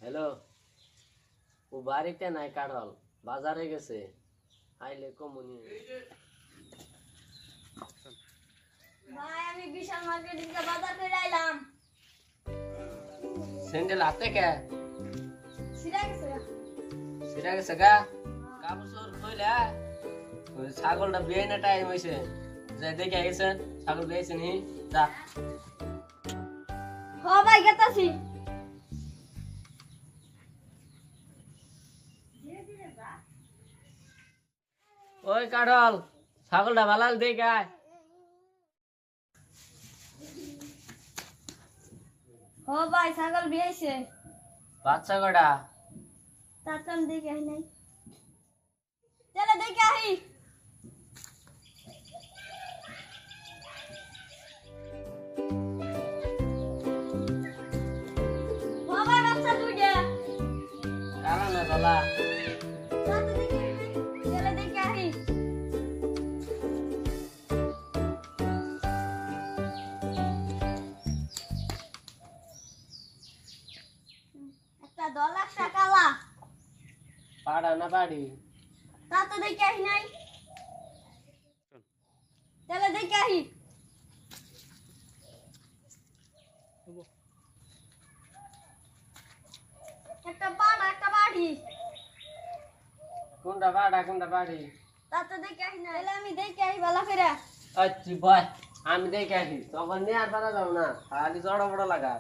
Hello, ও বাড়িতে নাই, কাঁঠাল বাজারে গেছে, আইলে কমুনি। ভাই আমি বিশাল মার্কেট থেকে বাজার করে আইলাম। স্যান্ডেল হাতে কে সিরা গেছে সিরা গেছে গা কাপড় কইলা ওই ছাগলটা বিয়ে না টাইম হইছে, যাই দেখে গেছেন ছাগল বিয়েছে নি। যা হ ভাই গেতাছি। ওই কাঁঠাল ছাগলটা ভালাল দেখে আয়। হ ভাই ছাগল বিয়েছে। বাচ্চা কটা? তাতাম দেখে আই নাই। চলে দেখে আই। হ ভাই বাচ্চা দুইটা। কালা না কালা? তাতে দেখে আই নাই। চলে দেখে আই। একটা দল একটা কালা। পাড়া না বাড়ি? তাতে দেখে আই নাই। চলে দেখে আই। একটা পাড়া একটা বাড়ি। কোনটা পাড়া কোনটা বাড়ি? তাতে দেখে আই নাই। তাহলে আমি দেখে আই ভালো করে। আচ্ছা বয়, আমি দেখে আসি, তখন নিয়ে আর পারা যাও না, খালি জড়ো বড় লাগা।